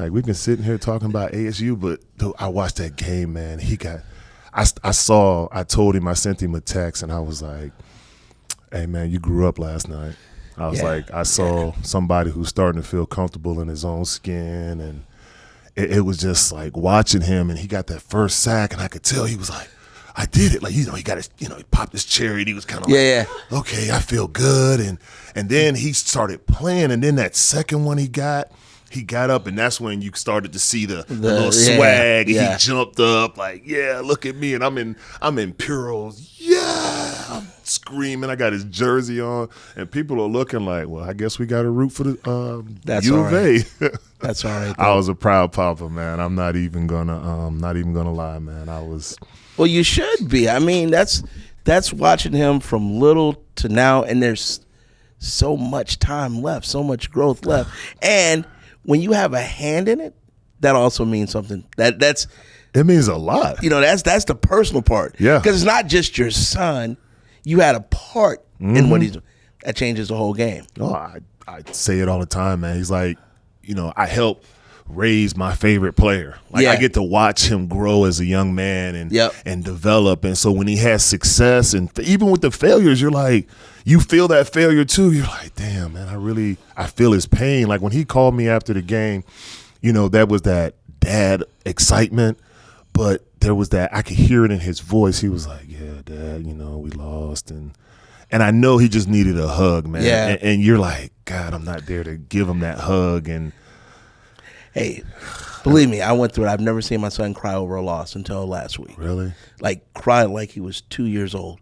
Like, we've been sitting here talking about ASU, but I watched that game, man. I told him, I sent him a text, and I was like, hey, man, you grew up last night. I was like, I saw somebody who's starting to feel comfortable in his own skin, and it was just like watching him, and he got that first sack, and I could tell he was like, I did it. Like, he got his, he popped his cherry, and he was kind of okay, I feel good. And then he started playing, and then that second one he got up, and that's when you started to see the little swag, and he jumped up like, yeah, look at me, and I'm in Puros, I'm screaming. I got his jersey on, and people are looking like, well, I guess we got to root for the U of A. That's all right. I was a proud papa, man. I'm not even gonna lie, man. I was. Well, you should be. I mean, that's watching him from little to now, and there's so much time left, so much growth left, and when you have a hand in it, that also means something. It means a lot. That's the personal part. Yeah. Because it's not just your son. You had a part in what he's doing. That changes the whole game. No, I say it all the time, man. He's like, I help raise my favorite player. Like, I get to watch him grow as a young man and develop. And so when he has success, and even with the failures, you're like, you feel that failure too. You're like, damn, man, I feel his pain. Like, when he called me after the game, that was that dad excitement, but there was that, I could hear it in his voice. He was like, yeah, Dad, we lost. And I know he just needed a hug, man. Yeah. And you're like, God, I'm not there to give him that hug. And hey, believe me, I went through it. I've never seen my son cry over a loss until last week. Really? Like, cry like he was 2 years old.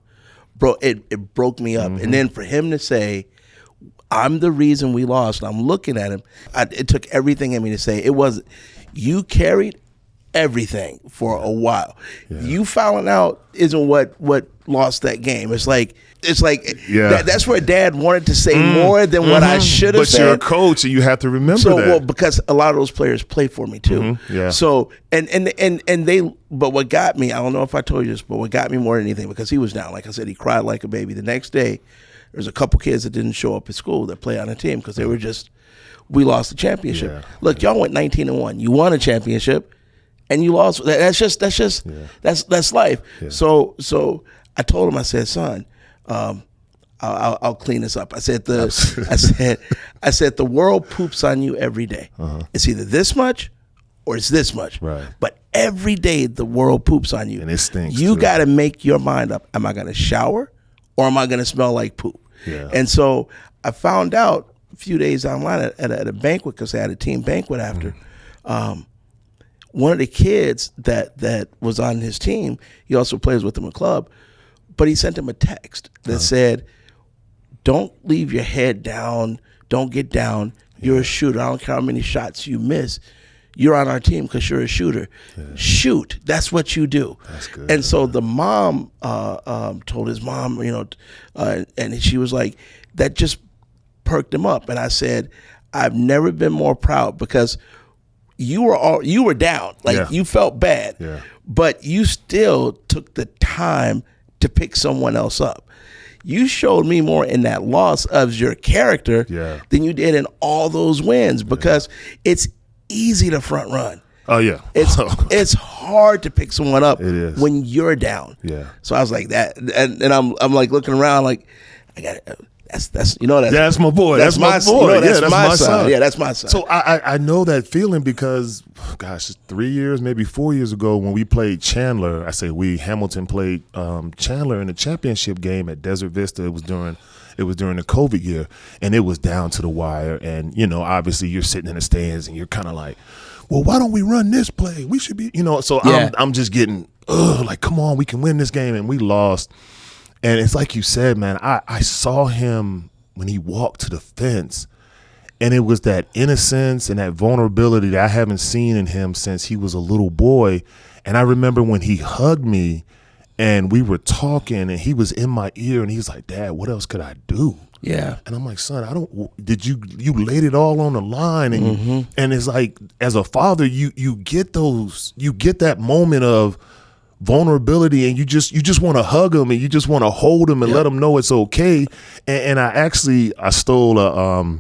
Bro, it broke me up. And then for him to say, I'm the reason we lost, and I'm looking at him, it took everything in me to say, it wasn't, you carried everything for a while. Yeah. You fouling out isn't what lost that game. It's like that's where Dad wanted to say more than what I should have said. But you're a coach, and you have to remember that. Well, because a lot of those players play for me too. Yeah. So and they. But what got me, I don't know if I told you this, but what got me more than anything, because he was down. Like I said, he cried like a baby. The next day, there's a couple kids that didn't show up at school that play on the team because they were just, we lost the championship. Yeah. Look, y'all went 19-1. You won a championship. And you lost. That's life. Yeah. So I told him, I said, son, I'll clean this up. I said the world poops on you every day. It's either this much or it's this much. Right. But every day the world poops on you. And it stinks. You got to make your mind up. Am I going to shower or am I going to smell like poop? Yeah. And so I found out a few days online at a banquet, because they had a team banquet after. One of the kids that was on his team, he also plays with him in club, but he sent him a text that said, don't leave your head down, don't get down, you're a shooter, I don't care how many shots you miss, you're on our team because you're a shooter. Yeah. Shoot, that's what you do. That's good. And so the mom told his mom, and she was like, that just perked him up. And I said, I've never been more proud, because you were down, like you felt bad, but you still took the time to pick someone else up. You showed me more in that loss of your character than you did in all those wins, because it's easy to front run. Oh yeah, it's hard to pick someone up when you're down. Yeah. So I was like that, and I'm like looking around like, I got it. That's my boy. That's my boy. That's my son. Yeah, that's my son. So I know that feeling because, gosh, 3 years, maybe 4 years ago, when we played Chandler, Hamilton played Chandler in the championship game at Desert Vista. It was during the COVID year, and it was down to the wire. And obviously you're sitting in the stands and you're kind of like, well, why don't we run this play? We should be, So I'm just getting, like, come on, we can win this game, and we lost. And it's like you said, man, I saw him when he walked to the fence, and it was that innocence and that vulnerability that I haven't seen in him since he was a little boy. And I remember when he hugged me and we were talking, and he was in my ear, and he's like, Dad, what else could I do? Yeah. And I'm like, son, you laid it all on the line. And and it's like, as a father, you get that moment of vulnerability, and you just want to hug him, and you just want to hold him and let him know it's okay. And I stole a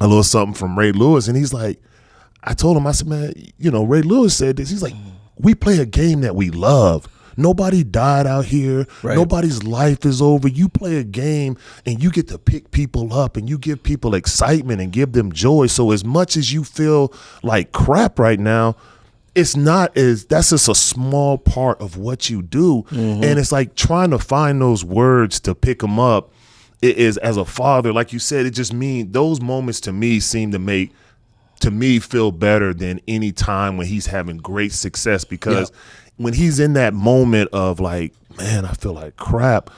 little something from Ray Lewis, and he's like, I told him, I said, man, Ray Lewis said this. He's like, we play a game that we love. Nobody died out here. Right. Nobody's life is over. You play a game and you get to pick people up and you give people excitement and give them joy. So as much as you feel like crap right now, that's just a small part of what you do. Mm-hmm. And it's like trying to find those words to pick them up. It is, as a father, like you said, it just means those moments to me seem to make me feel better than any time when he's having great success, because when he's in that moment of like, man, I feel like crap,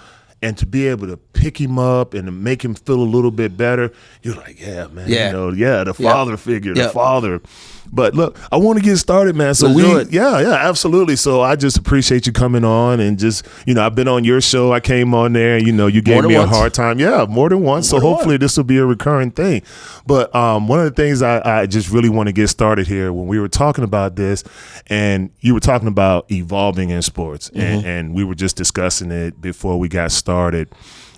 and to be able to pick him up and to make him feel a little bit better, you're like, yeah, man, the father figure, the father. But look, I want to get started, man. So absolutely. So I just appreciate you coming on, and just, I've been on your show. I came on there, and, you gave me a hard time. Yeah, more than once. So hopefully this will be a recurring thing. But one of the things I just really want to get started here, when we were talking about this, and you were talking about evolving in sports, and we were just discussing it before we got started.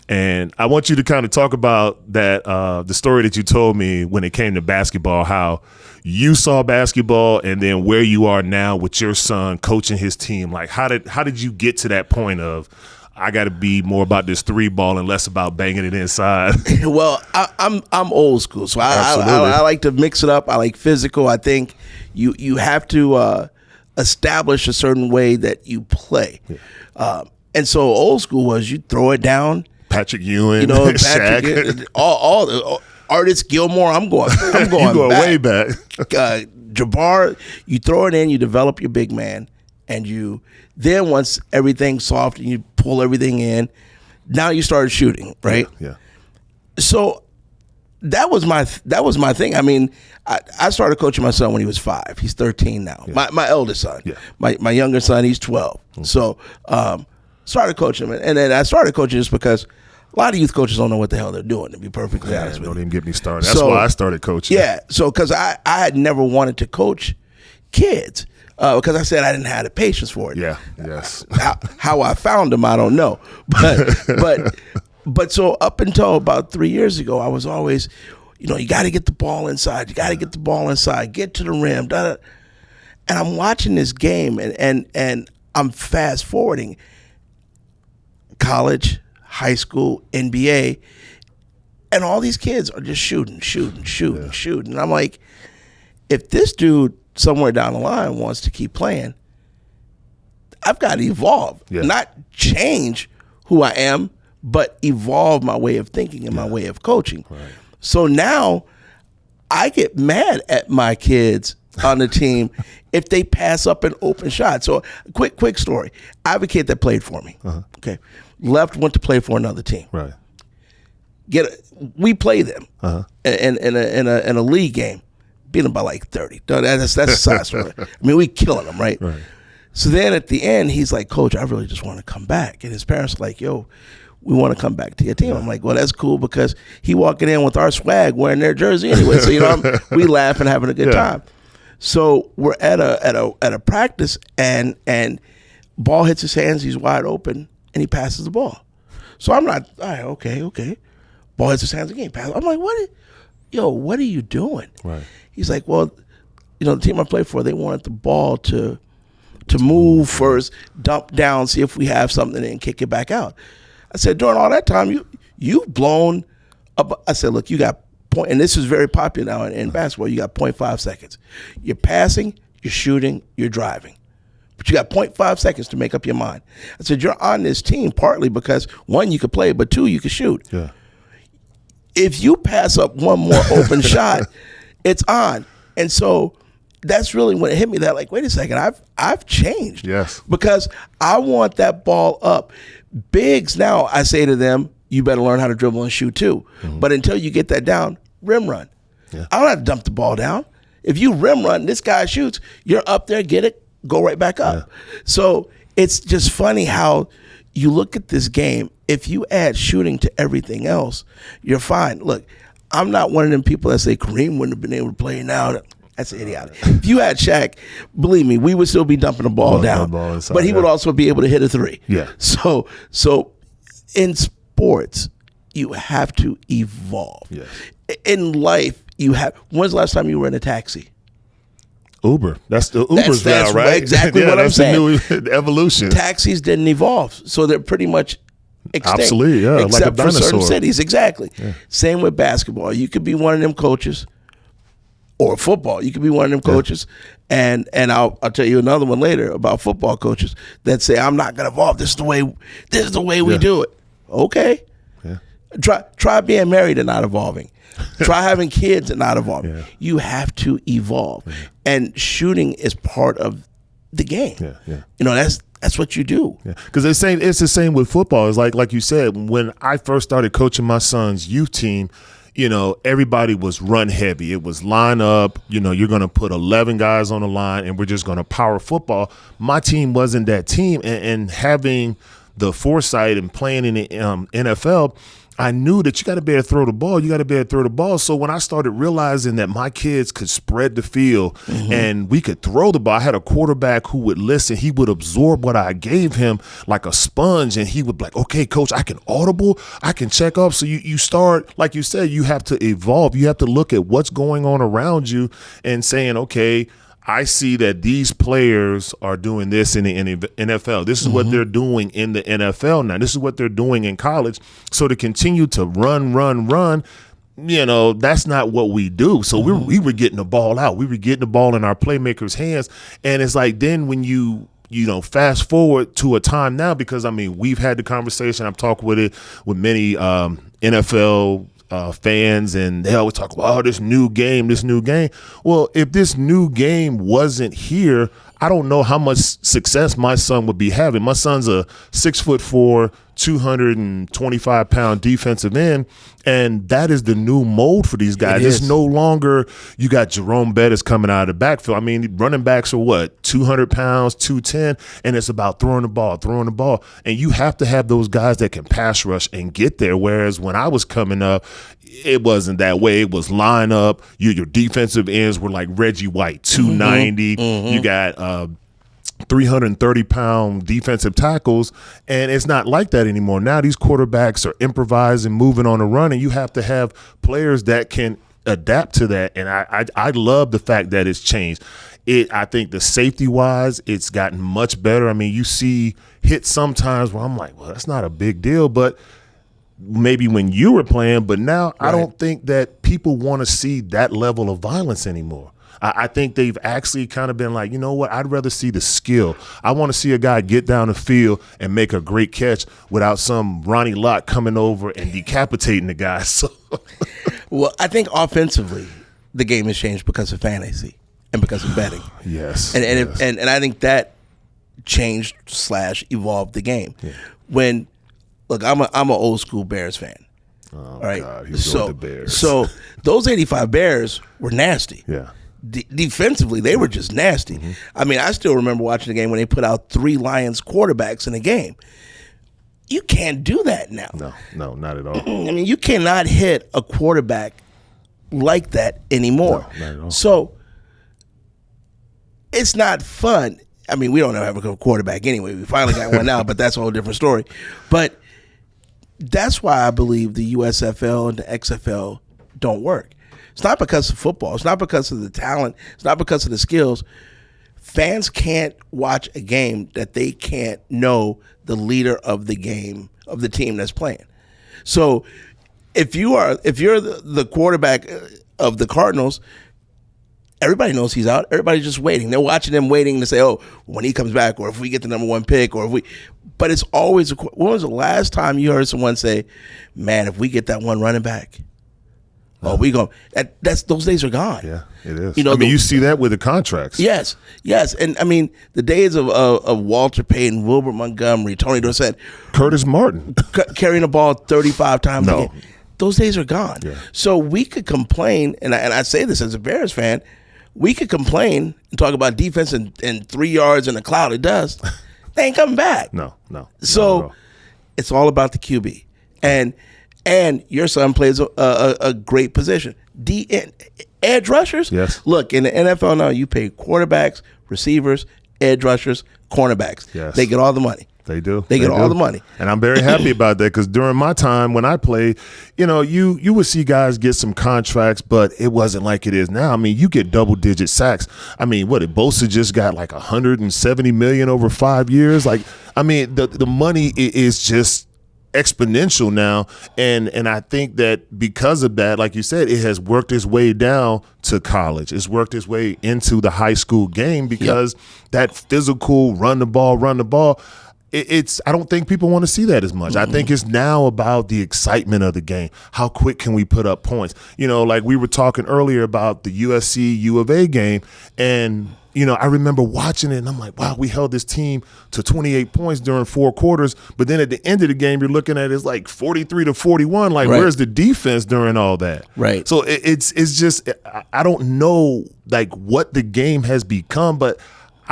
And I want you to kind of talk about that, the story that you told me when it came to basketball, how you saw basketball, and then where you are now with your son coaching his team. Like, how did you get to that point of, I got to be more about this 3-ball and less about banging it inside? Well, I'm old school, so I like to mix it up. I like physical. I think you have to establish a certain way that you play. Yeah. And so old school was, you throw it down. Patrick Ewing, Shaq, all the Artist Gilmore. I'm going you going way back. Jabbar, you throw it in, you develop your big man, and then once everything's soft and you pull everything in, now you start shooting, right? Yeah. So that was my thing. I mean, I started coaching my son when he was 5. He's 13 now. Yeah. My eldest son. Yeah. My younger son, he's 12. Mm-hmm. So started coaching him, and then I started coaching just because a lot of youth coaches don't know what the hell they're doing, to be perfectly honest with you. Don't even get me started. That's why I started coaching. Yeah, so because I had never wanted to coach kids, because I said I didn't have the patience for it. Yeah, yes. How I found them, I don't know. But so up until about 3 years ago, I was always, you got to get the ball inside. You got to get the ball inside. Get to the rim. And I'm watching this game, and I'm fast forwarding. College, high school, NBA, and all these kids are just shooting. And I'm like, if this dude somewhere down the line wants to keep playing, I've got to evolve. Yeah. Not change who I am, but evolve my way of thinking and my way of coaching. Right. So now I get mad at my kids on the team if they pass up an open shot. So quick story. I have a kid that played for me. Okay. Left, went to play for another team. Right. We play them in a league game, beat them by like 30. That's a side story. I mean, we killing them, right? Right. So then at the end, he's like, Coach, I really just want to come back. And his parents are like, yo, we want to come back to your team. I'm like, well, that's cool, because he walking in with our swag, wearing their jersey anyway. So we laughing, having a good time. So we're at a practice, and ball hits his hands. He's wide open, and he passes the ball. So I'm not, all right, okay. Ball hits his hands again. Pass. I'm like, what are you doing? Right. He's like, well, the team I play for, they wanted the ball to move first, dump down, see if we have something, and kick it back out. I said, during all that time, you've blown up. I said, look, you got point, and this is very popular now in basketball. You got 0.5 seconds. You're passing, you're shooting, you're driving. But you got 0.5 seconds to make up your mind. I said, you're on this team partly because, 1, you could play, but 2, you could shoot. Yeah. If you pass up one more open shot, it's on. And so that's really when it hit me that, like, wait a second, I've changed. Yes. Because I want that ball up. Bigs now, I say to them, you better learn how to dribble and shoot too. Mm-hmm. But until you get that down, rim run. Yeah. I don't have to dump the ball down. If you rim run, this guy shoots, you're up there, get it, go right back up. Yeah. So it's just funny how you look at this game. If you add shooting to everything else, you're fine. Look, I'm not one of them people that say Kareem wouldn't have been able to play now. That's idiotic. If you had Shaq, believe me, we would still be dumping the ball down. Inside, but he would also be able to hit a 3. Yeah. So in sports, you have to evolve. Yes. In life, when's the last time you were in a taxi? Uber. That's the Uber's now, right? Exactly what I'm saying. That's the new evolution. Taxis didn't evolve, so they're pretty much extinct. Obsolete, yeah, except like a dinosaur. for certain cities. Exactly. Yeah. Same with basketball. You could be one of them coaches, or football. You could be one of them coaches, and I'll tell you another one later about football coaches that say, "I'm not going to evolve. This is the way we do it." Okay. Yeah. Try being married and not evolving. Try having kids and not evolving. Yeah. You have to evolve, and shooting is part of the game. Yeah, yeah. You know, that's what you do. Because it's the same with football. It's like you said, when I first started coaching my son's youth team, you know, everybody was run heavy. It was line up. You know, you're going to put 11 guys on the line, and we're just going to power football. My team wasn't that team, and having the foresight and playing in the NFL, I knew that you got to be able to throw the ball. You got to be able to throw the ball. So when I started realizing that my kids could spread the field and we could throw the ball, I had a quarterback who would listen. He would absorb what I gave him like a sponge, and he would be like, okay, coach, I can audible, I can check up. So you start, like you said, you have to evolve. You have to look at what's going on around you and saying, okay, I see that these players are doing this in the NFL. This is what they're doing in the NFL now. This is what they're doing in college. So to continue to run, you know, that's not what we do. So we were getting the ball out. We were getting the ball in our playmakers' hands. And it's like then when you know, fast forward to a time now, because, I mean, we've had the conversation. I've talked with many NFL fans, and they always talk about, oh, this new game. Well, if this new game wasn't here, I don't know how much success my son would be having. My son's a 6'4", 225-pound defensive end, and that is the new mold for these guys. It's no longer you got Jerome Bettis coming out of the backfield. I mean, running backs are what, 200 pounds, 210, and it's about throwing the ball. And you have to have those guys that can pass rush and get there, whereas when I was coming up, it wasn't that way. It was line up. Your defensive ends were like Reggie White, 290. You got 330-pound defensive tackles, and it's not like that anymore. Now these quarterbacks are improvising, moving on the run, and you have to have players that can adapt to that. And I love the fact that it's changed. I think the safety-wise, it's gotten much better. I mean, you see hits sometimes where I'm like, well, that's not a big deal, but maybe when you were playing, but now I don't think that people want to see that level of violence anymore. I think they've actually kind of been like, you know what, I'd rather see the skill. I want to see a guy get down the field and make a great catch without some Ronnie Lott coming over and decapitating the guy. So, well, I think offensively, the game has changed because of fantasy and because of betting. Yes. And I think that changed / evolved the game. Yeah. When, look, I'm an old school Bears fan. Oh, all right. God, he's the Bears. So those 85 Bears were nasty. Yeah. Defensively, they were just nasty. I mean, I still remember watching the game when they put out 3 Lions quarterbacks in a game. You can't do that now. No, not at all. I mean, you cannot hit a quarterback like that anymore. No, not at all. So it's not fun. I mean, we don't have a quarterback anyway. We finally got one now, but that's a whole different story. But that's why I believe the USFL and the XFL don't work. It's not because of football. It's not because of the talent. It's not because of the skills. Fans can't watch a game that they can't know the leader of the game, of the team that's playing. So if you're the quarterback of the Cardinals, everybody knows he's out. Everybody's just waiting. They're watching them waiting to say, oh, when he comes back, or if we get the number 1 pick, or if we. But it's always, when was the last time you heard someone say, man, if we get that one running back, oh, we go. That's those days are gone. Yeah, it is. You know, you see that with the contracts. Yes, and I mean the days of Walter Payton, Wilbert Montgomery, Tony Dorsett, Curtis Martin carrying the ball 35 times a game. Those days are gone. Yeah. So we could complain, and I say this as a Bears fan, we could complain and talk about defense and 3 yards in a cloud of dust. They ain't coming back. No. So it's all about the QB. And your son plays a great position. Edge rushers? Yes. Look, in the NFL now, you pay quarterbacks, receivers, edge rushers, cornerbacks. Yes. They get all the money. They do. They get all the money. And I'm very happy about that because during my time when I played, you would see guys get some contracts, but it wasn't like it is now. I mean, you get double-digit sacks. I mean, Bosa just got like $170 million over 5 years. Like, I mean, the money is just exponential now, and I think that because of that, like you said, it has worked its way down to college. It's worked its way into the high school game because that physical run the ball. I don't think people want to see that as much. I think it's now about the excitement of the game. How quick can we put up points? Like we were talking earlier about the USC U of A game, and I remember watching it, and I'm like, wow, we held this team to 28 points during 4 quarters, but then at the end of the game, you're looking at it's like 43-41. Like, where's the defense during all that? Right. So it's just I don't know like what the game has become, but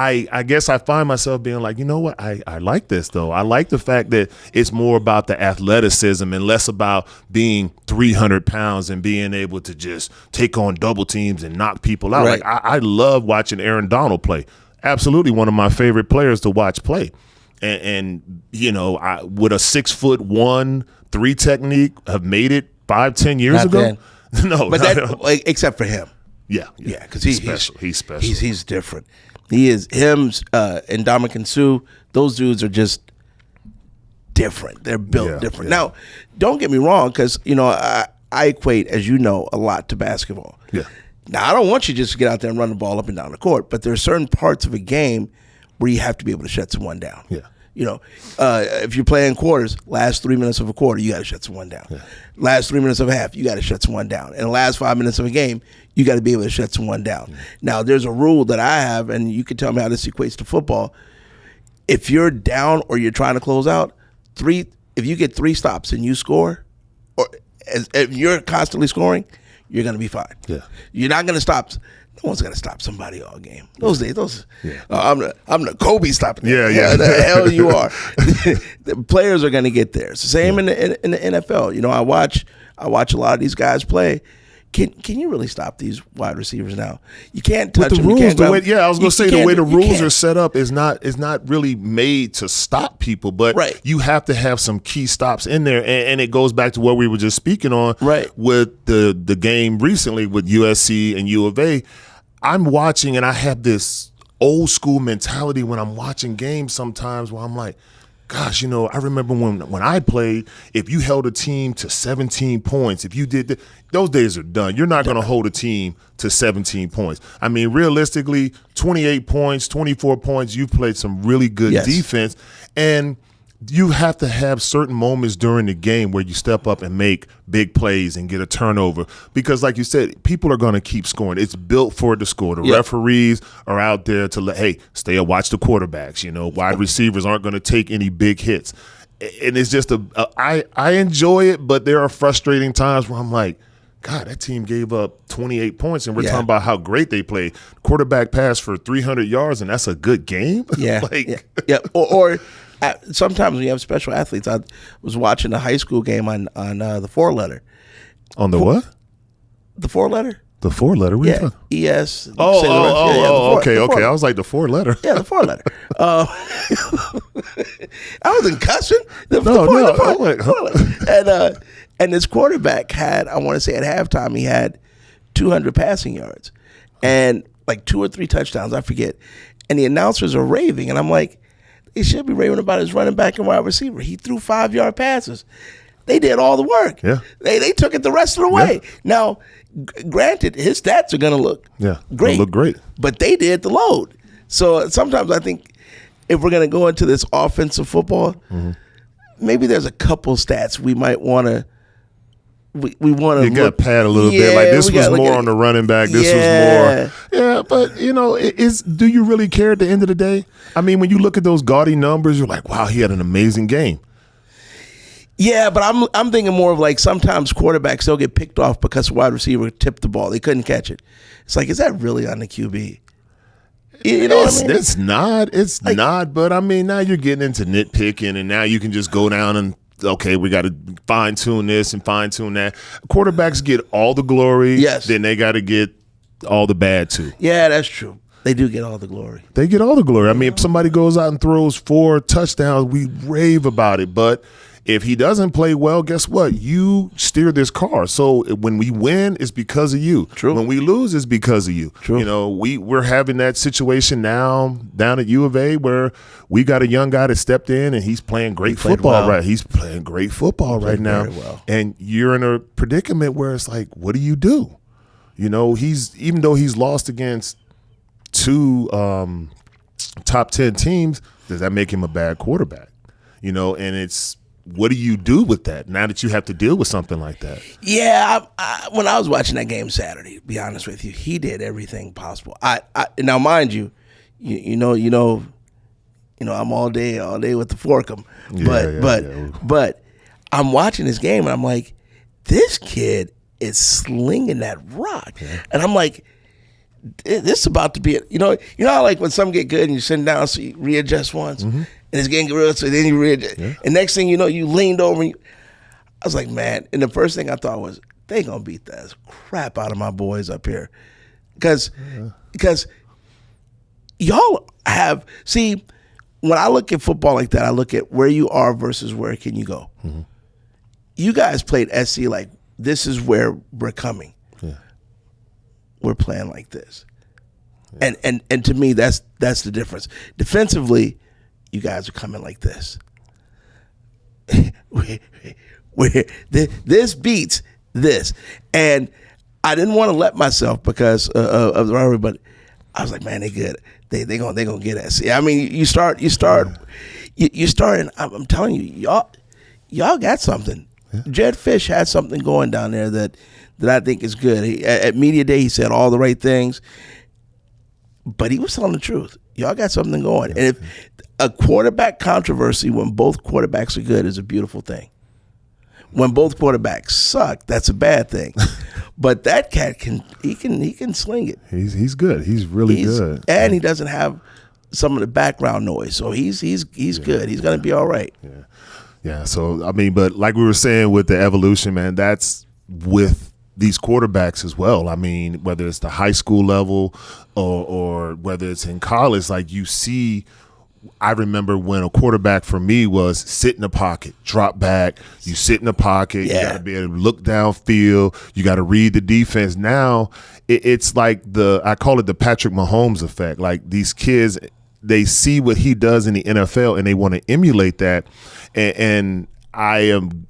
I guess I find myself being like, you know what, I like this though. I like the fact that it's more about the athleticism and less about being 300 pounds and being able to just take on double teams and knock people out. Right. Like I love watching Aaron Donald play. Absolutely one of my favorite players to watch play. And with a 6'1" 3 technique, have made it 5-10 years ago. No, but except for him. Yeah, because he's special. He's special. He's different. He is him and Ndamukong Suh. Those dudes are just different. They're built different. Now, don't get me wrong, because I equate, as you know, a lot to basketball. Yeah. Now, I don't want you just to get out there and run the ball up and down the court, but there are certain parts of a game where you have to be able to shut someone down. Yeah. If you're playing quarters, last 3 minutes of a quarter, you got to shut someone down. Yeah. Last 3 minutes of a half, you got to shut someone down. And the last 5 minutes of a game, you got to be able to shut someone down. Now, there's a rule that I have, and you can tell me how this equates to football. If you're down or you're trying to close out, if you get 3 stops and you score, or if you're constantly scoring, you're going to be fine. Yeah. You're not going to stop. No one's gonna stop somebody all game. Those days, I'm the Kobe stopping. Yeah. The hell you are. The players are gonna get there. It's the same in the NFL. I watch a lot of these guys play. Can you really stop these wide receivers now? You can't touch them. Rules, I was gonna say the way the rules are set up is not really made to stop people, but you have to have some key stops in there, and it goes back to what we were just speaking on with the game recently with USC and U of A. I'm watching, and I have this old school mentality when I'm watching games sometimes where I'm like, gosh, I remember when I played, if you held a team to 17 points, if you did those days are done. You're not going to hold a team to 17 points. I mean, realistically, 28 points, 24 points, you've played some really good defense, and you have to have certain moments during the game where you step up and make big plays and get a turnover because, like you said, people are going to keep scoring. It's built for it to score. The referees are out there to stay and watch the quarterbacks. Wide receivers aren't going to take any big hits. And it's just I enjoy it, but there are frustrating times where I'm like, God, that team gave up 28 points, and we're talking about how great they played. Quarterback passed for 300 yards, and that's a good game? Or sometimes when you have special athletes, I was watching a high school game on the 4-letter. On the what? The 4-letter. The 4-letter? Yeah, ES. Okay. I was like, the 4-letter. Yeah, the 4-letter. I wasn't cussing. The 4-letter. And this quarterback had, I want to say at halftime, he had 200 passing yards and like 2 or 3 touchdowns, I forget. And the announcers are raving, and I'm like, they should be raving about his running back and wide receiver. He threw 5-yard passes. They did all the work. Yeah. They took it the rest of the way. Yeah. Now, granted, his stats are going to look great. Look great. But they did the load. So sometimes I think if we're going to go into this offensive football, maybe there's a couple stats we might want to. We want to. You got to pad a little bit. Like this was more on the running back. This was more. Yeah, but do you really care at the end of the day? I mean, when you look at those gaudy numbers, you're like, wow, he had an amazing game. Yeah, but I'm thinking more of like sometimes quarterbacks, they'll get picked off because wide receiver tipped the ball. They couldn't catch it. It's like, is that really on the QB? You know what I mean? It's not. It's not. But I mean, now you're getting into nitpicking, and now you can just go down and, okay, we got to fine tune this and fine tune that. Quarterbacks get all the glory. Yes. Then they got to get all the bad too. Yeah, that's true. They do get all the glory. They get all the glory. I mean, if somebody goes out and throws 4 touchdowns, we rave about it. But if he doesn't play well, guess what? You steer this car. So when we win, it's because of you. True. When we lose, it's because of you. True. You know, we're having that situation now down at U of A where we got a young guy that stepped in and he's playing great football. well. Right, he's playing great football right now. very well. And you're in a predicament where it's like, what do you do? You know, even though he's lost against 2 top 10 teams, does that make him a bad quarterback? You know, and it's, what do you do with that now that you have to deal with something like that? Yeah, when I was watching that game Saturday, to be honest with you, he did everything possible. Now, mind you, you know, I'm all day with the Forkum, but I'm watching this game and I'm like, this kid is slinging that rock, and I'm like, this is about to be, you know how like when some get good and you sit down so you readjust once, and it's getting real, so then you readjust, and next thing you know, you leaned over and I was like, man, and the first thing I thought was, they gonna beat the crap out of my boys up here, because y'all have, see, when I look at football like that, I look at where you are versus where can you go. You guys played SC like, this is where we're coming. We're playing like this, and to me, that's the difference. Defensively, you guys are coming like this. This beats this, and I didn't want to let myself because of the rivalry, but I was like, man, they good. They gonna get us. I mean, you start, and I'm telling you, y'all got something. Jed Fish had something going down there that I think is good. At Media Day, he said all the right things, but he was telling the truth. Y'all got something going. And if a quarterback controversy when both quarterbacks are good is a beautiful thing. When both quarterbacks suck, that's a bad thing. But that cat can sling it. He's good. He's really good. And he doesn't have some of the background noise. So he's good. He's going to be all right. Yeah, so, I mean, but like we were saying with the evolution, man, that's with these quarterbacks as well. I mean, whether it's the high school level or whether it's in college, like you see, I remember when a quarterback for me was sit in the pocket, drop back, you sit in the pocket, you got to be able to look downfield, you got to read the defense. Now, it's like I call it the Patrick Mahomes effect. Like these kids, they see what he does in the NFL and they want to emulate that. And I am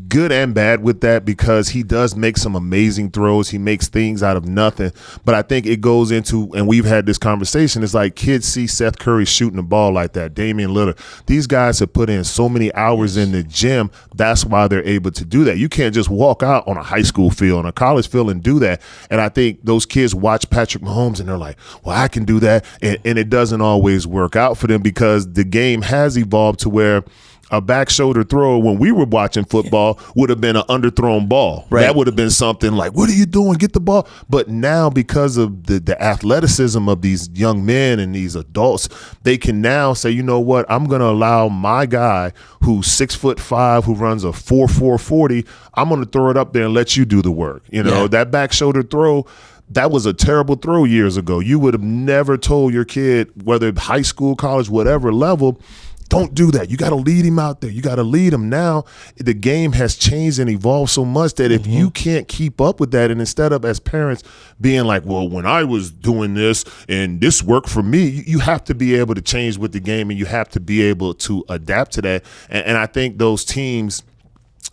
good and bad with that because he does make some amazing throws. He makes things out of nothing. But I think it goes into, and we've had this conversation, it's like kids see Seth Curry shooting the ball like that, Damian Lillard. These guys have put in so many hours in the gym. That's why they're able to do that. You can't just walk out on a high school field, on a college field and do that. And I think those kids watch Patrick Mahomes and they're like, well, I can do that. And it doesn't always work out for them because the game has evolved to where a back shoulder throw when we were watching football would have been an underthrown ball. Right. That would have been something like, what are you doing? Get the ball. But now because of the athleticism of these young men and these adults, they can now say, you know what, I'm going to allow my guy who's 6'5", who runs a 4.4 40, I'm going to throw it up there and let you do the work. You know, that back shoulder throw, that was a terrible throw years ago. You would have never told your kid, whether high school, college, whatever level, don't do that. You got to lead him out there. You got to lead him. Now, the game has changed and evolved so much that if you can't keep up with that, and instead of as parents being like, well, when I was doing this and this worked for me, you have to be able to change with the game and you have to be able to adapt to that. And I think those teams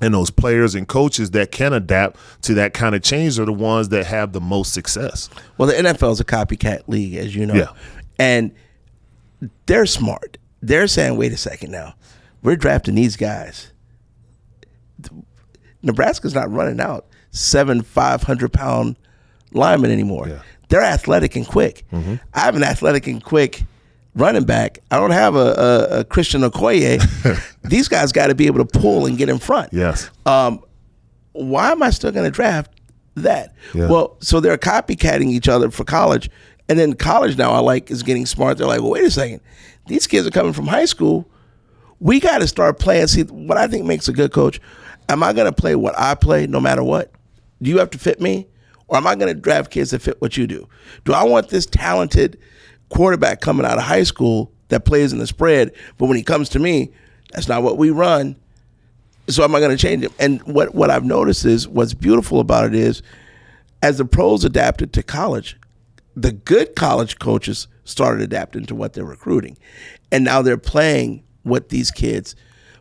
and those players and coaches that can adapt to that kind of change are the ones that have the most success. Well, the NFL is a copycat league, as you know. Yeah. And they're smart. They're saying, wait a second now, we're drafting these guys. Nebraska's not running out 500-pound linemen anymore. Yeah. They're athletic and quick. I have an athletic and quick running back. I don't have a Christian Okoye. These guys got to be able to pull and get in front. Yes. Why am I still going to draft that? Yeah. Well, so they're copycatting each other for college. And then college now, is getting smart. They're like, well, wait a second. These kids are coming from high school. We got to start playing. See, what I think makes a good coach, am I going to play what I play no matter what? Do you have to fit me? Or am I going to draft kids that fit what you do? Do I want this talented quarterback coming out of high school that plays in the spread, but when he comes to me, that's not what we run. So am I going to change him? And what I've noticed is, what's beautiful about it is, as the pros adapted to college, the good college coaches started adapting to what they're recruiting. And now they're playing what these kids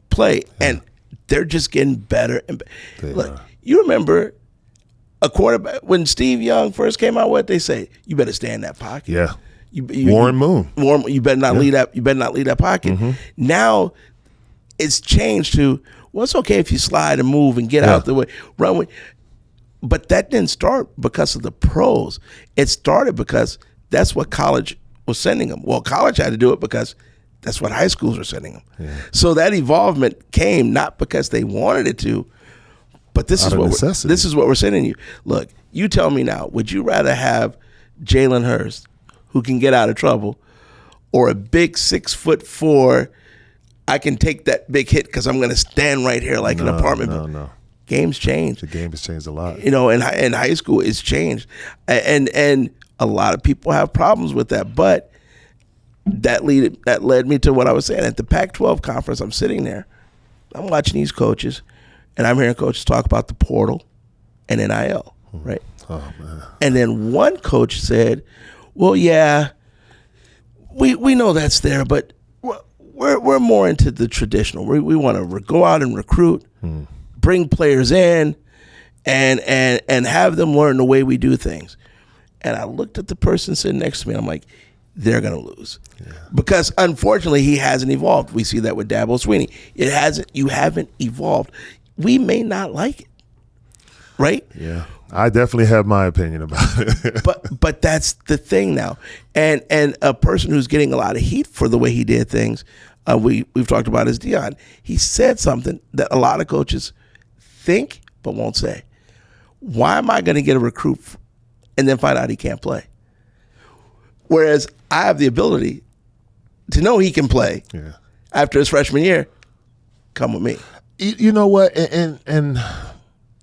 play. Yeah. And they're just getting better and better. Look, you remember a quarterback, when Steve Young first came out, what they say? You better stay in that pocket. Yeah. Warren Moon. You better not leave that. You better not leave that pocket. Mm-hmm. Now it's changed to, well, it's okay if you slide and move and get out the way, run with. But that didn't start because of the pros. It started because that's what college was sending them. Well, college had to do it because that's what high schools were sending them. Yeah. So that evolvement came not because they wanted it to, but this is what we're sending you. Look, you tell me now, would you rather have Jalen Hurst, who can get out of trouble, or a big 6'4"? I can take that big hit because I'm going to stand right here like an apartment building. No. Games change. The game has changed a lot. You know, in high school, it's changed, and a lot of people have problems with that. But that led me to what I was saying at the Pac-12 conference. I'm sitting there, I'm watching these coaches, and I'm hearing coaches talk about the portal and NIL, right? Oh man! And then one coach said, "Well, yeah, we know that's there, but we're more into the traditional. We want to go out and recruit." Bring players in and have them learn the way we do things. And I looked at the person sitting next to me, and I'm like, they're going to lose. Yeah. Because unfortunately, he hasn't evolved. We see that with Dabo Swinney. You haven't evolved. We may not like it, right? Yeah. I definitely have my opinion about it. but that's the thing now. And a person who's getting a lot of heat for the way he did things, we've talked about, is Deion. He said something that a lot of coaches think but won't say. Why am I going to get a recruit and then find out he can't play? Whereas I have the ability to know he can play after his freshman year. Come with me. You know what? And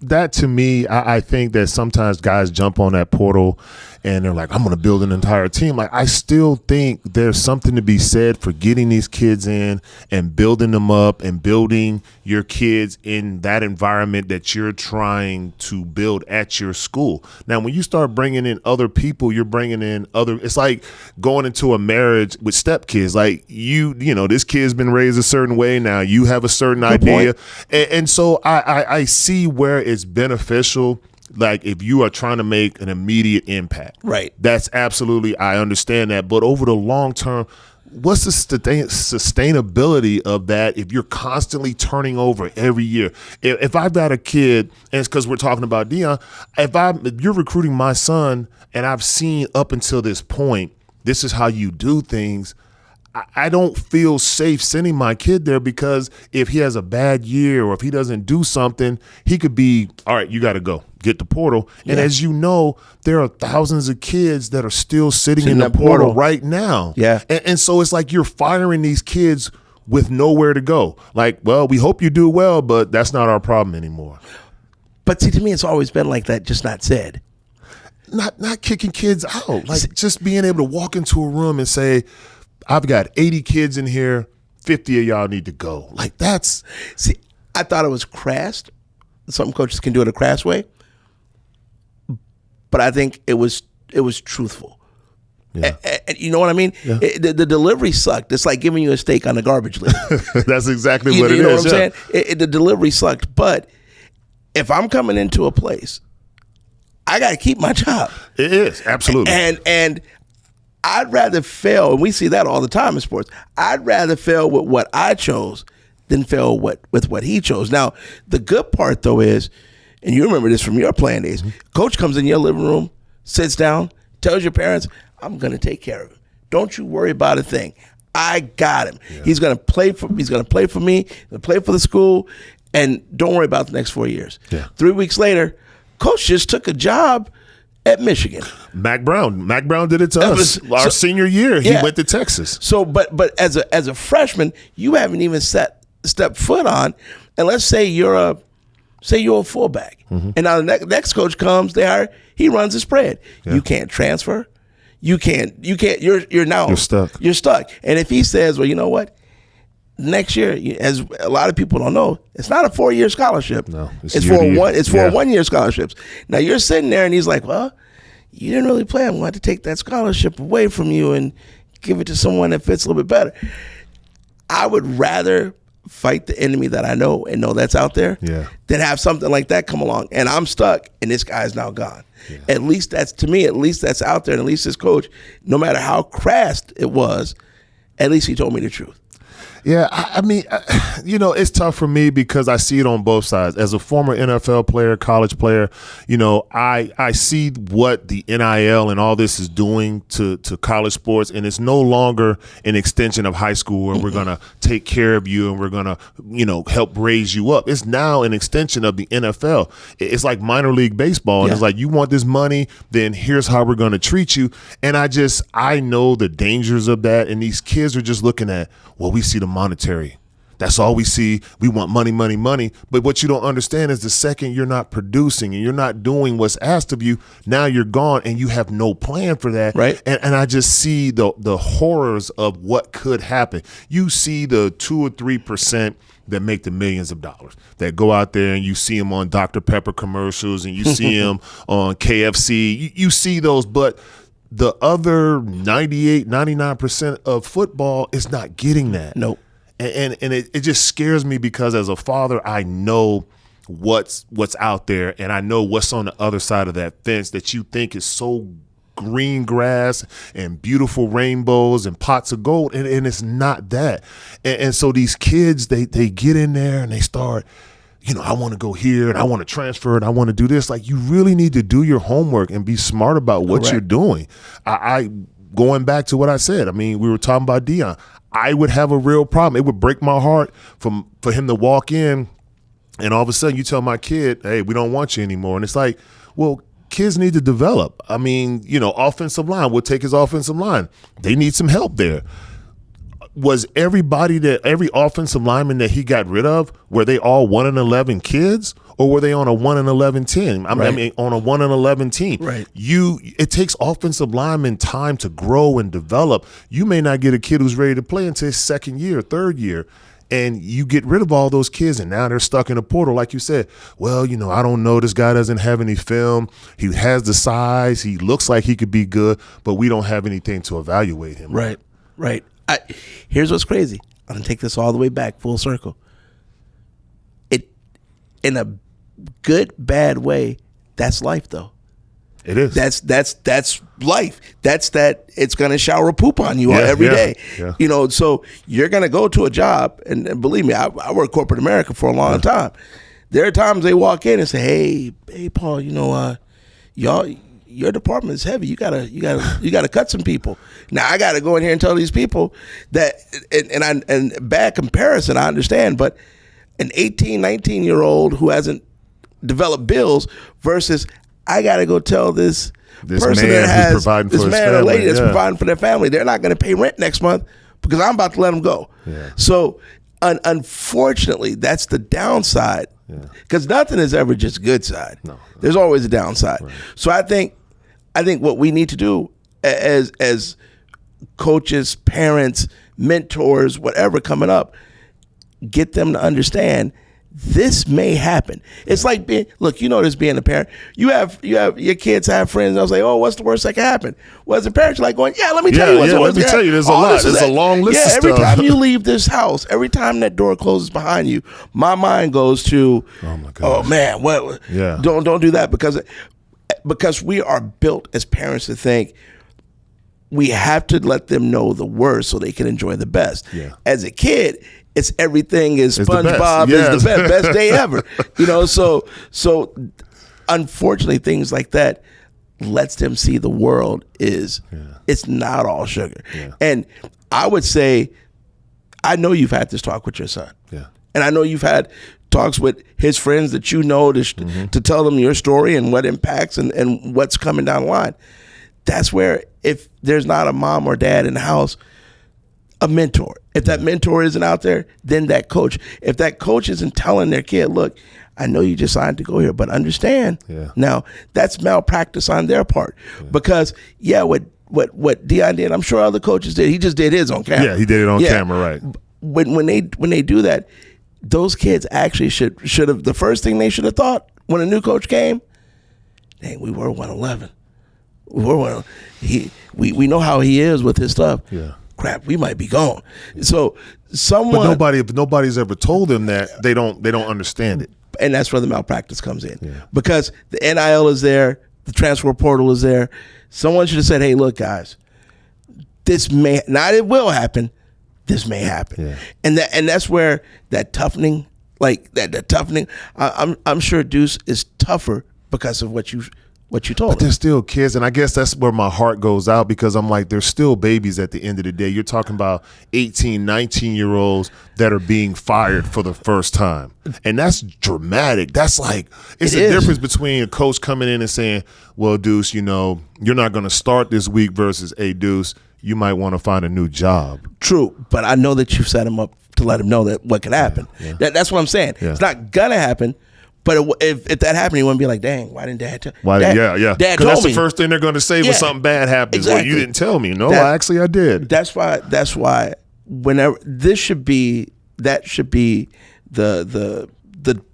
that, to me, I think that sometimes guys jump on that portal and they're like, I'm going to build an entire team. Like, I still think there's something to be said for getting these kids in and building them up and building your kids in that environment that you're trying to build at your school. Now, when you start bringing in other people, you're bringing in other – it's like going into a marriage with stepkids. Like, you know, this kid's been raised a certain way. Now you have a certain idea. And so I see where it's beneficial. Like, if you are trying to make an immediate impact, right? That's absolutely, I understand that. But over the long term, what's the sustainability of that if you're constantly turning over every year? If I've got a kid, and it's because we're talking about Deion, if you're recruiting my son and I've seen up until this point, this is how you do things, I don't feel safe sending my kid there, because if he has a bad year or if he doesn't do something, he could be, all right, you got to go. Get the portal. And as you know, there are thousands of kids that are still sitting in the portal right now. Yeah. And so it's like you're firing these kids with nowhere to go. Like, well, we hope you do well, but that's not our problem anymore. But see, to me, it's always been like that, just not said. Not kicking kids out. Like, just being able to walk into a room and say, I've got 80 kids in here, 50 of y'all need to go. Like, that's... See, I thought it was crass. Some coaches can do it a crass way. But I think it was truthful. Yeah. And you know what I mean? Yeah. The delivery sucked. It's like giving you a steak on the garbage list. That's exactly what it is. You know what I'm saying? The delivery sucked. But if I'm coming into a place, I got to keep my job. It is, absolutely. And I'd rather fail, and we see that all the time in sports. I'd rather fail with what I chose than fail with what he chose. Now, the good part, though, is, and you remember this from your playing days, coach comes in your living room, sits down, tells your parents, I'm going to take care of him. Don't you worry about a thing. I got him. Yeah. He's going to play for me. He's going to play for the school, and don't worry about the next 4 years. Yeah. 3 weeks later, coach just took a job at Michigan. Mac Brown did it to us. Our senior year, he went to Texas. So, but as a freshman, you haven't even stepped foot on, and let's say you're a Say you're a fullback, and now the next coach comes, he runs a spread. Yeah. You can't transfer. You're stuck. You're stuck. And if he says, well, you know what? Next year, as a lot of people don't know, it's not a 4-year scholarship. No, it's for a 1-year scholarships. Now you're sitting there, and he's like, well, you didn't really play. I'm going to take that scholarship away from you and give it to someone that fits a little bit better. I would rather fight the enemy that I know and know that's out there than have something like that come along and I'm stuck and this guy's now gone. Yeah. At least that's out there, and at least this coach, no matter how crass it was, at least he told me the truth. Yeah, I mean, it's tough for me because I see it on both sides. As a former NFL player, college player, I see what the NIL and all this is doing to college sports, and it's no longer an extension of high school and we're going to take care of you and we're going to, help raise you up. It's now an extension of the NFL. It's like minor league baseball. And it's like, you want this money, then here's how we're going to treat you. And I know the dangers of that. And these kids are just looking at, well, we see the monetary. That's all we see. We want money, money, money. But what you don't understand is the second you're not producing and you're not doing what's asked of you, now you're gone and you have no plan for that. Right. And I just see the horrors of what could happen. You see the 2 or 3% that make the millions of dollars that go out there, and you see them on Dr. Pepper commercials and you see them on KFC. You see those, but the other 98, 99% of football is not getting that. Nope. And it just scares me because as a father, I know what's out there, and I know what's on the other side of that fence that you think is so green grass and beautiful rainbows and pots of gold, and it's not that. And so these kids, they get in there and they start, I want to go here and I want to transfer and I want to do this. Like, you really need to do your homework and be smart about what you're doing. I going back to what I said, I mean, we were talking about Deion. I would have a real problem. It would break my heart for him to walk in and all of a sudden you tell my kid, hey, we don't want you anymore. And it's like, well, kids need to develop. I mean, offensive line, we'll take his offensive line. They need some help there. Was every offensive lineman that he got rid of, were they all 1-11 kids, or were they on a 1-11 team? I mean, on a 1-11 team. Right. It takes offensive linemen time to grow and develop. You may not get a kid who's ready to play until his second year, third year. And you get rid of all those kids, and now they're stuck in a portal. Like you said, well, I don't know. This guy doesn't have any film. He has the size. He looks like he could be good, but we don't have anything to evaluate him. Right. Here's what's crazy. I'm going to take this all the way back, full circle. In a good, bad way, that's life, though. It is. That's life. That's that it's going to shower poop on you every day. Yeah. So you're going to go to a job, and believe me, I worked corporate America for a long time. There are times they walk in and say, "Hey, Paul, your department is heavy. You gotta cut some people." Now I got to go in here and tell these people that, and bad comparison, I understand, but an 18, 19-year-old who hasn't developed bills versus I got to go tell this person man that has this man or lady that's providing for their family, they're not going to pay rent next month because I'm about to let them go. Yeah. So unfortunately, that's the downside, because nothing is ever just good side. No. There's always a downside. Right. So I think what we need to do as coaches, parents, mentors, whatever coming up, get them to understand this may happen. It's like being a parent. You have your kids have friends. I was like, oh, what's the worst that can happen? Well, as a parent, you're like going, let me tell you what's the worst. Let me tell you, there's a lot. There's a long list of stuff. Every time you leave this house, every time that door closes behind you, my mind goes to, oh my God, oh man, what? Yeah. Don't do that, because we are built as parents to think we have to let them know the worst so they can enjoy the best. Yeah. As a kid, it's everything is SpongeBob is the best day ever. So unfortunately, things like that lets them see the world it's not all sugar. Yeah. And I would say, I know you've had this talk with your son. Yeah. And I know you've had talks with his friends that to tell them your story and what impacts and what's coming down the line. That's where, if there's not a mom or dad in the house, a mentor. If that mentor isn't out there, then that coach. If that coach isn't telling their kid, look, I know you just signed to go here, but understand. Now, that's malpractice on their part. Because, what Dion did, I'm sure other coaches did. He just did his on camera. Yeah, he did it on camera, right. When they do that, those kids actually should have, the first thing they should have thought when a new coach came, dang, we were 111. We know how he is with his stuff. Yeah. Crap, we might be gone. So someone, but nobody's ever told them that. They don't understand it. And that's where the malpractice comes in. Because the NIL is there, the transfer portal is there. Someone should have said, hey, look, guys, this may not, it will happen. This may happen. And that's where that toughening, like that toughening, I'm sure Deuce is tougher because of what you told But they're still kids, and I guess that's where my heart goes out, because I'm like, they're still babies at the end of the day. You're talking about 18, 19-year-olds that are being fired for the first time. And that's dramatic. That's like, it's a difference between a coach coming in and saying, well, Deuce, you're not going to start this week versus, hey, Deuce, you might want to find a new job. True, but I know that you set him up to let him know that what could happen. That's what I'm saying. It's not going to happen. But if that happened, he wouldn't be like, dang, why didn't Dad tell me? Dad Because that's the first thing they're going to say when something bad happens. Exactly. Well, you didn't tell me. No, I did. That's why whenever that should be the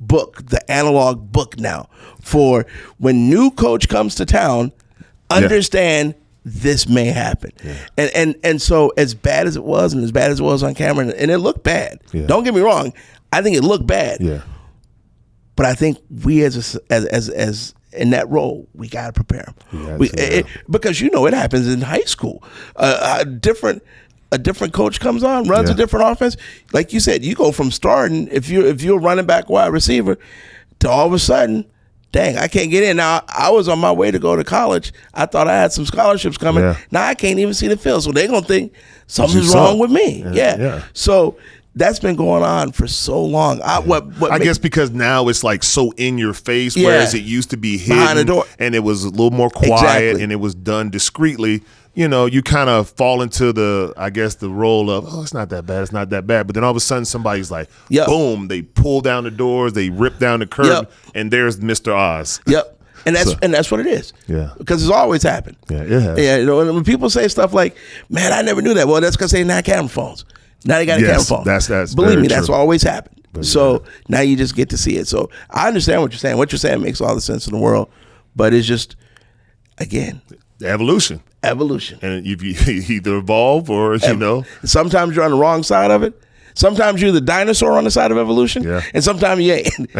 book, the analog book now, for when new coach comes to town, understand this may happen. And so as bad as it was, and as bad as it was on camera, and it looked bad. Don't get me wrong, I think it looked bad. But I think we as in that role, we got to prepare them. Because it happens in high school. A different coach comes on, runs a different offense. Like you said, you go from starting, if you're running back wide receiver, to all of a sudden, dang, I can't get in. Now, I was on my way to go to college. I thought I had some scholarships coming. Now I can't even see the field. So they're going to think something's wrong with me. So that's been going on for so long. I guess because now it's like so in your face, whereas it used to be hidden behind the door, and it was a little more quiet, and it was done discreetly. You kind of fall into the role of, oh, it's not that bad, but then all of a sudden somebody's like, boom, they pull down the doors, they rip down the curtain, and there's Mr. Oz. And that's what it is. Because it's always happened. It has. When people say stuff like, man, I never knew that. Well, that's because they didn't have camera phones. Now they got a camera phone. That's Believe me, true. that's always happened. So now you just get to see it. So I understand what you're saying. What you're saying makes all the sense in the world. But it's just, again, evolution. And you either evolve or, Sometimes you're on the wrong side of it. Sometimes you're the dinosaur on the side of evolution, and sometimes you ain't.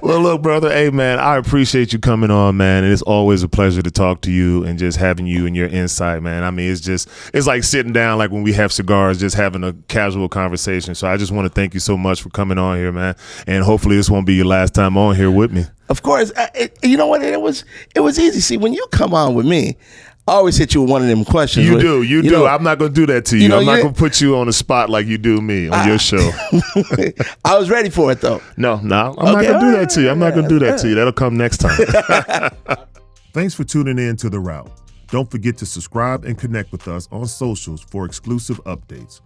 Well, look, brother, hey, man, I appreciate you coming on, man, and it's always a pleasure to talk to you and just having you and your insight, man. I mean, it's like sitting down, like when we have cigars, just having a casual conversation. So I just want to thank you so much for coming on here, man, and hopefully this won't be your last time on here with me. Of course. You know what? It was easy. See, when you come on with me, I always hit you with one of them questions. You do. I'm not going to do that to you. I'm not going to put you on the spot like you do me on your show. I was ready for it, though. No, I'm not going to do that to you. I'm not going to do that to you. That'll come next time. Thanks for tuning in to The Route. Don't forget to subscribe and connect with us on socials for exclusive updates.